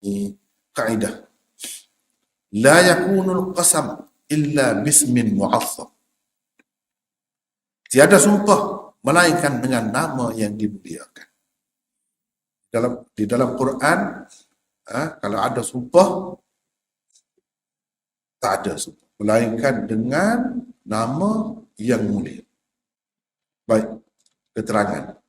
Ini kaedah. La yakunul qasam illa bismin mu'azzam. Tiada sumpah melainkan dengan nama yang dimuliakan. Di dalam Quran, kalau ada sumpah, tak ada sumpah melainkan dengan nama yang mulia. Baik, keterangan.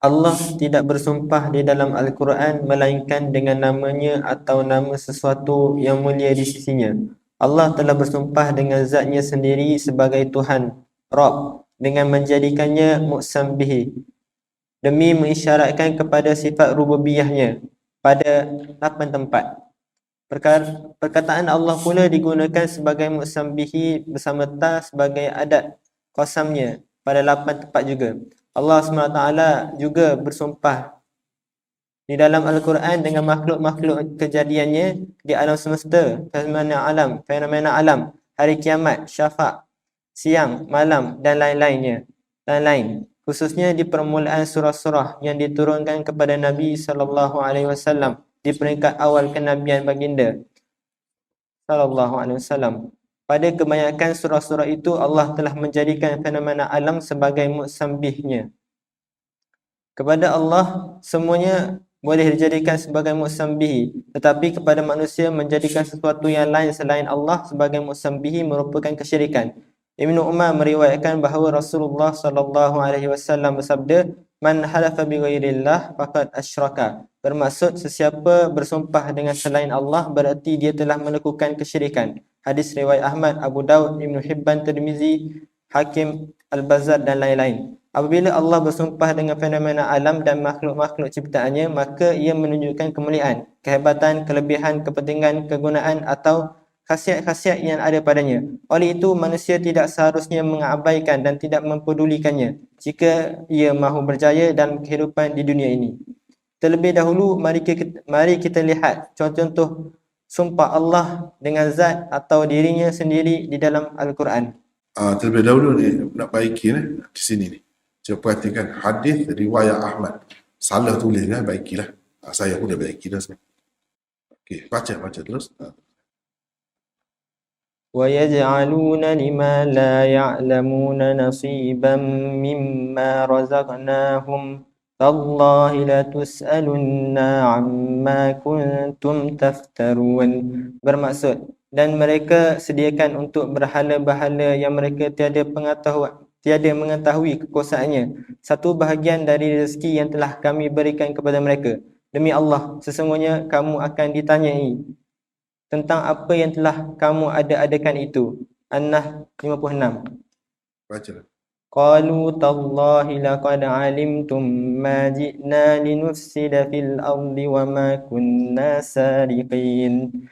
Allah tidak bersumpah di dalam Al-Quran melainkan dengan namanya atau nama sesuatu yang mulia di sisinya. Allah telah bersumpah dengan zatnya sendiri sebagai Tuhan, Rabb, dengan menjadikannya muqsam bihi, demi mengisyaratkan kepada sifat rububiyahnya pada 8 tempat. Perkataan Allah pula digunakan sebagai muqsam bihi bersama ta sebagai adat qasamnya pada 8 tempat juga. Allah SWT juga bersumpah di dalam Al-Quran dengan makhluk-makhluk kejadiannya di alam semesta, fenomena alam, hari kiamat, syafaq, siang, malam dan lain-lainnya. Khususnya di permulaan surah-surah yang diturunkan kepada Nabi SAW di peringkat awal kenabian baginda SAW. Pada kebanyakan surah-surah itu, Allah telah menjadikan fenomena alam sebagai muqsambihnya. Kepada Allah, semuanya boleh dijadikan sebagai muqsambihi, tetapi kepada manusia menjadikan sesuatu yang lain selain Allah sebagai muqsambihi merupakan kesyirikan. Ibnu Umar meriwayatkan bahawa Rasulullah SAW bersabda, "Man halafa bi ghairillah faqad asyraka." Bermaksud, sesiapa bersumpah dengan selain Allah berarti dia telah melakukan kesyirikan. Hadis riwayat Ahmad, Abu Daud, Ibnu Hibban, Tirmizi, Hakim, Al-Bazzar dan lain-lain. Apabila Allah bersumpah dengan fenomena alam dan makhluk-makhluk ciptaannya, maka ia menunjukkan kemuliaan, kehebatan, kelebihan, kepentingan, kegunaan atau khasiat-khasiat yang ada padanya. Oleh itu, manusia tidak seharusnya mengabaikan dan tidak mempedulikannya jika ia mahu berjaya dalam kehidupan di dunia ini. Terlebih dahulu, mari kita lihat contoh-contoh sumpah Allah dengan zat atau dirinya sendiri di dalam Al-Quran. Terlebih dahulu ni nak baiki di sini ni. Cuba perhatikan hadis riwayat Ahmad. Salah tulis kan, baikilah. Saya pun dah baiki dah semua. Okey, baca terus. وَيَجْعَلُونَ لِمَا لَا يَعْلَمُونَ نَصِيبًا مِّمَّا رَزَقْنَاهُمْ تَاللَّهِ لَتُسْأَلُنَّ عَمَّا كُنْتُمْ تَفْتَرُونَ. Bermaksud, dan mereka sediakan untuk berhala-berhala yang mereka tiada mengetahui kekuasaannya satu bahagian dari rezeki yang telah kami berikan kepada mereka. Demi Allah, sesungguhnya kamu akan ditanyai tentang apa yang telah kamu ada-adakan itu. An-Nahl 56. Baca. Qalu tallahi laqad alimtum ma ji'na linufsida fil ardi wa ma kunna sariqin.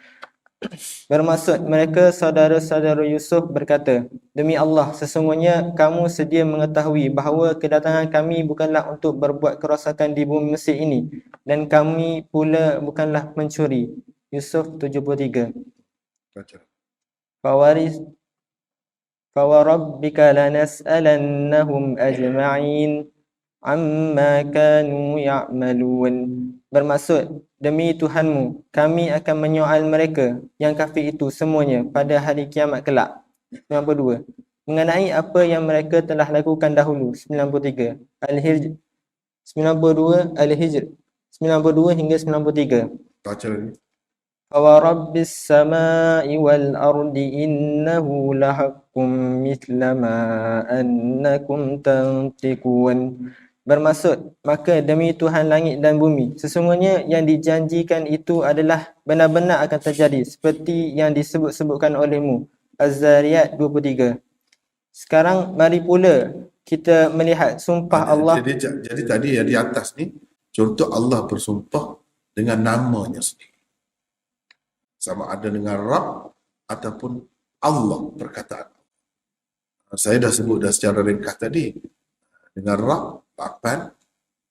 Bermaksud, mereka saudara-saudara Yusuf berkata, demi Allah, sesungguhnya kamu sedia mengetahui bahawa kedatangan kami bukanlah untuk berbuat kerosakan di bumi Mesir ini, dan kami pula bukanlah pencuri. Yusuf 73. Baca. Fawarabbika lanas'alannahum ajma'in amma kanu ya'malun. Bermaksud, demi Tuhanmu, kami akan menyoal mereka yang kafir itu semuanya pada hari kiamat kelak. 92. Mengenai apa yang mereka telah lakukan dahulu. 93. Al-Hijr 92 Al-Hijr 92 hingga 93. Baca lagi. فَوَرَبِّ السَّمَاءِ وَالْأَرْضِ إِنَّهُ لَحَقٌّ مِثْلَ مَا أَنَّكُمْ تَنْطِقُونَ. Bermaksud, maka demi Tuhan langit dan bumi, sesungguhnya yang dijanjikan itu adalah benar-benar akan terjadi seperti yang disebut-sebutkan olehmu. Az-Zariyat 23. Sekarang mari pula kita melihat sumpah Allah. Jadi tadi yang di atas ni, contoh Allah bersumpah dengan namanya sendiri. Sama ada dengan Rabb ataupun Allah perkataan. Saya dah sebut dah secara ringkas tadi. Dengan Rabb 8,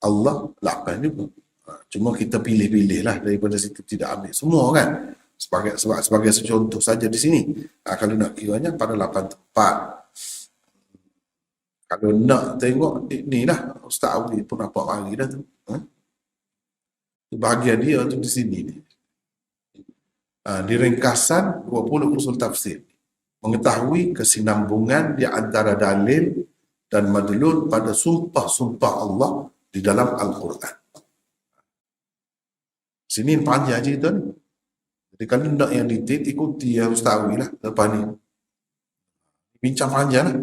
Allah 8 juga. Cuma kita pilih-pilih lah daripada situ, tidak ambil semua kan. Sebagai contoh saja di sini. Kalau nak kiranya pada 8 tempat. Kalau nak tengok ni lah, Ustaz Awi pun nampak hari dah tu. Bahagian dia tu di sini ni. Di ringkasan 20 usul tafsir. Mengetahui kesinambungan di antara dalil dan madlul pada sumpah-sumpah Allah di dalam Al-Quran. Sini panjang cerita ni. Jadi kalau nak yang detail, ikuti yang Ustaz Awi lah lepas ni. Bincang panjang lah.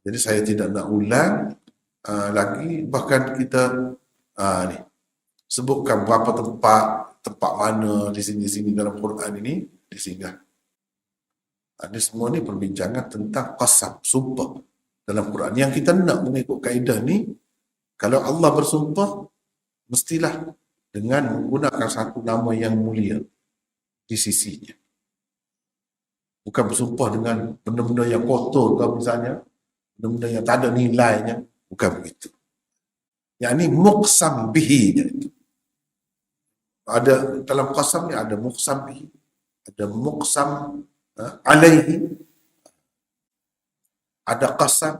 Jadi saya tidak nak ulang lagi. Bahkan kita ni sebutkan berapa tempat mana di sini dalam Quran ini disinggah. Ada semua ni perbincangan tentang qasam, sumpah dalam Quran. Yang kita nak mengikut kaedah ni, kalau Allah bersumpah, mestilah dengan menggunakan satu nama yang mulia di sisinya. Bukan bersumpah dengan benda-benda yang kotor ke misalnya, benda-benda yang tak ada nilainya. Bukan begitu. Yang ini muqsam bihi. Ada dalam qasam ni ada muqsam bihi, ada muqsam alaihi, ada qasam,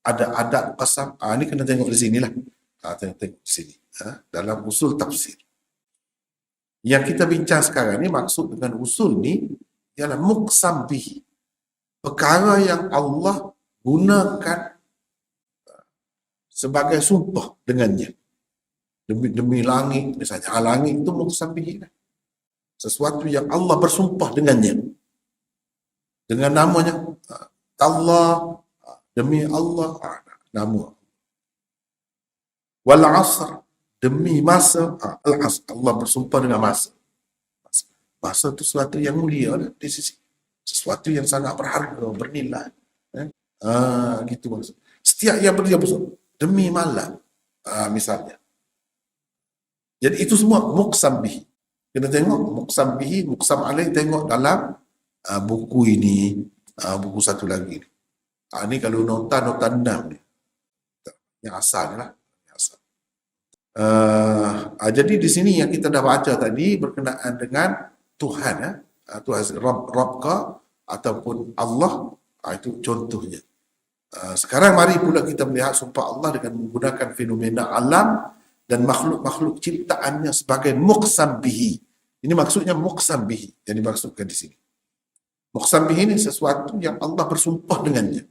ada adab qasam. Ini kena tengok di sinilah. Tengok di sini. Dalam usul tafsir. Yang kita bincang sekarang ni, maksud dengan usul ni ialah muqsam bihi. Perkara yang Allah gunakan sebagai sumpah dengannya. Demi langit misalnya. Langit itu muqsam bihi. Sesuatu yang Allah bersumpah dengannya. Dengan namanya. Allah, demi Allah, nama. Wal asr, demi masa, al-asr, Allah bersumpah dengan masa. Masa itu sesuatu yang mulia lah, di sisi. Sesuatu yang sangat berharga, bernilai. Gitu maksud. Setiap yang dia bersumpah, demi malam, misalnya. Jadi itu semua muqsam bihi. Kita tengok muqsam bihi, muqsam alaih, tengok dalam buku ini, buku satu lagi ni. Ini kalau nota 6 ni. Yang asal lah. Jadi di sini yang kita dah baca tadi berkenaan dengan Tuhan, Tuhan Rabbka ataupun Allah, itu contohnya. Sekarang mari pula kita melihat sumpah Allah dengan menggunakan fenomena alam dan makhluk-makhluk ciptaannya sebagai muqsam bihi. Ini maksudnya muqsam bihi yang dimaksudkan di sini. Muqsam bihi ini sesuatu yang Allah bersumpah dengannya.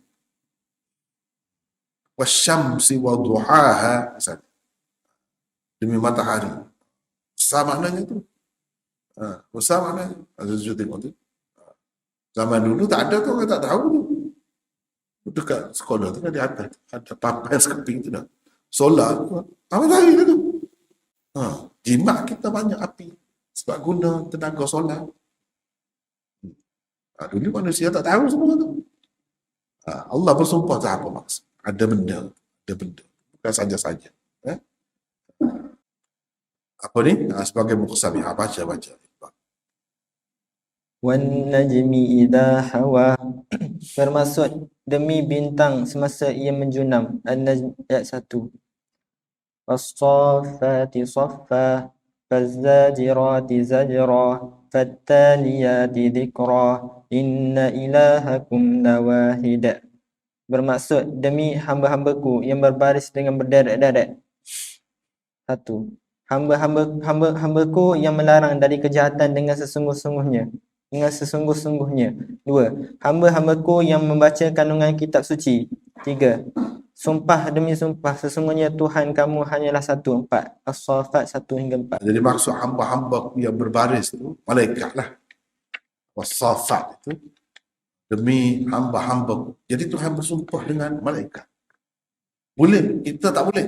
Wasyamsi wa duhaha, demi matahari. Sama maknanya tu. Sama maknanya. Ada tengok tu. Zaman dulu tak ada tu, orang tak tahu tu. Dekat sekolah tu kan di atas. Ada papan sekeping tu dah. Solar tu. Matahari lah tu. Jimat kita banyak api. Sebab guna tenaga solar. Dulu manusia tak tahu semua tu. Allah bersumpah tak apa maksud. Ada benda. Bukan saja-saja. Apa ni? Sebagai muqsam. Baca. Wan najmi idha hawa, bermaksud demi bintang semasa ia menjunam. An-Najm ayat 1. Was-saffati saffa, faz-zajirati zajra, fattaliyati dhikra, inna ilahakum lawahid. Bermaksud demi hamba-hambaku yang berbaris dengan berderet-deret. 1. Hamba-hambaku yang melarang dari kejahatan dengan sesungguh-sungguhnya. 2. Hamba-hambaku yang membaca kandungan kitab suci. 3. Sumpah demi sumpah, sesungguhnya Tuhan kamu hanyalah satu. 4. As-Saffat 1 hingga 4. Jadi maksud hamba-hambaku yang berbaris itu malaikat lah. Was-Saffat itu demi hamba-hambaku. Jadi Tuhan bersumpah dengan malaikat. Boleh? Kita tak boleh.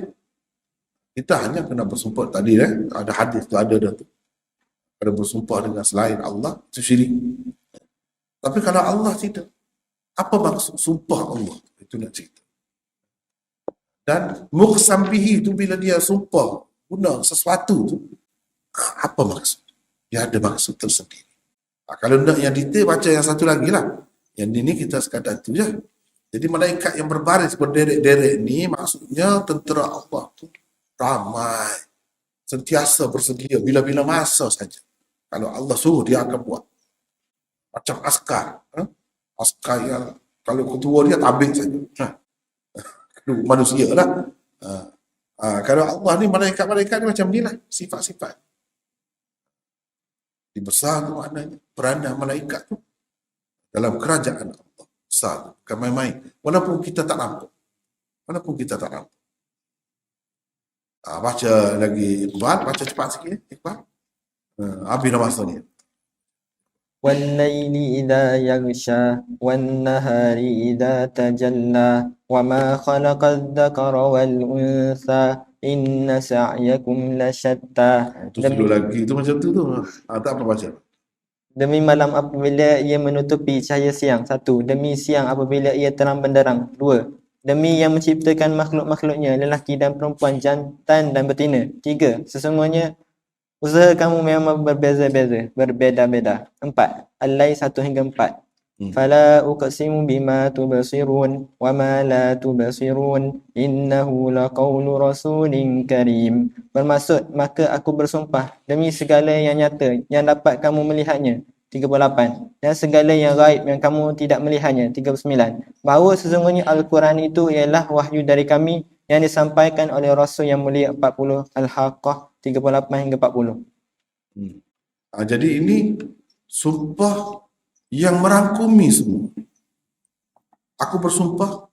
Kita hanya kena bersumpah tadi ada hadis tu ada dah tu. Kalau bersumpah dengan selain Allah, itu syirik. Tapi kalau Allah tidak, apa maksud sumpah Allah? Itu nak cerita. Dan muqsam bihi itu bila dia sumpah guna sesuatu tu, apa maksud? Dia ada maksud tersendiri. Kalau nak yang detail, baca yang satu lagi lah. Yang ini kita sekadar tu je. Jadi malaikat yang berbaris berderet-deret ni maksudnya tentera Allah tu ramai. Sentiasa bersedia bila-bila masa saja. Kalau Allah suruh, dia akan buat. Macam askar. Askar yang kalau ketua dia tabik saja. Manusia lah. Kalau Allah ni, malaikat-malaikat ni macam ni lah, sifat-sifat. Besar tu maknanya, peranan malaikat tu dalam kerajaan Allah. Besar tu, bukan main-main. Walaupun kita tak nampak. Baca lagi Iqbal, baca cepat sikit Iqbal. Habis dah masa ni. وَاللَّيْلِ إِذَا يَغْشَى وَالنَّهَارِ إِذَا تَجَلَّى وَمَا خَلَقَ الذَّكَرَ وَالْأُنثَى إِنَّ سَعْيَكُمْ لَشَتَّى. Tu dulu lagi tu macam tu. Tak apa baca. Demi malam apabila ia menutupi cahaya siang. 1. Demi siang apabila ia terang benderang. 2. Demi yang menciptakan makhluk-makhluknya, lelaki dan perempuan, jantan dan betina. 3. Sesungguhnya usaha kamu memang berbeza-beza, 4. Al-Lail 1 hingga 4. Fala uqsimu bima tubsirun wa ma la tubsirun innahu laqawlu rasulin karim. Bermaksud, maka aku bersumpah demi segala yang nyata yang dapat kamu melihatnya. 38. Dan segala yang gaib yang kamu tidak melihatnya. 39. Bahawa sesungguhnya Al-Quran itu ialah wahyu dari kami yang disampaikan oleh Rasul yang mulia. 40. Al-Haqqah 38 hingga 40. Jadi ini sumpah yang merangkumi semua. Aku bersumpah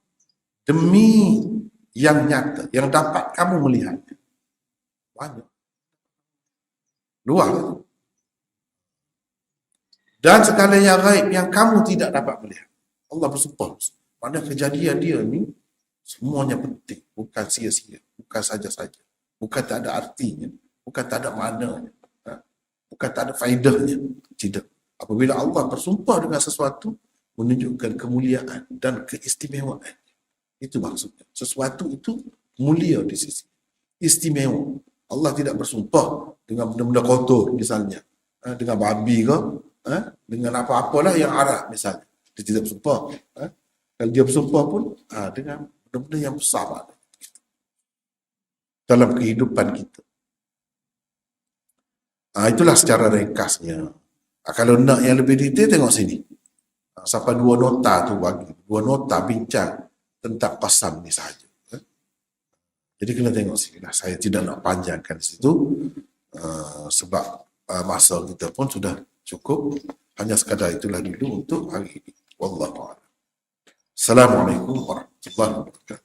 demi yang nyata, yang dapat kamu melihatnya. Banyak. Luar. Dan segala yang gaib yang kamu tidak dapat melihat. Allah bersumpah. Pada kejadian dia ni, semuanya penting. Bukan sia-sia. Bukan saja-saja. Bukan tak ada artinya. Bukan tak ada maknanya. Bukan tak ada faedahnya. Tidak. Apabila Allah bersumpah dengan sesuatu, menunjukkan kemuliaan dan keistimewaan. Itu maksudnya. Sesuatu itu mulia di sisi. Istimewa. Allah tidak bersumpah dengan benda-benda kotor misalnya. Dengan babi ke. Dengan apa-apalah yang Arab misalnya. Dia tidak bersumpah. Kalau dia bersumpah pun dengan benda-benda yang besar dalam kehidupan kita. Itulah secara ringkasnya. Kalau nak yang lebih detail, tengok sini. Sampai 2 nota tu bagi. 2 nota bincang tentang qasam ni sahaja. Jadi kena tengok sini lah. Saya tidak nak panjangkan di situ. Sebab masa kita pun sudah cukup. Hanya sekadar itulah dulu untuk hari ini. Wallahu a'lam. Assalamualaikum warahmatullahi wabarakatuh.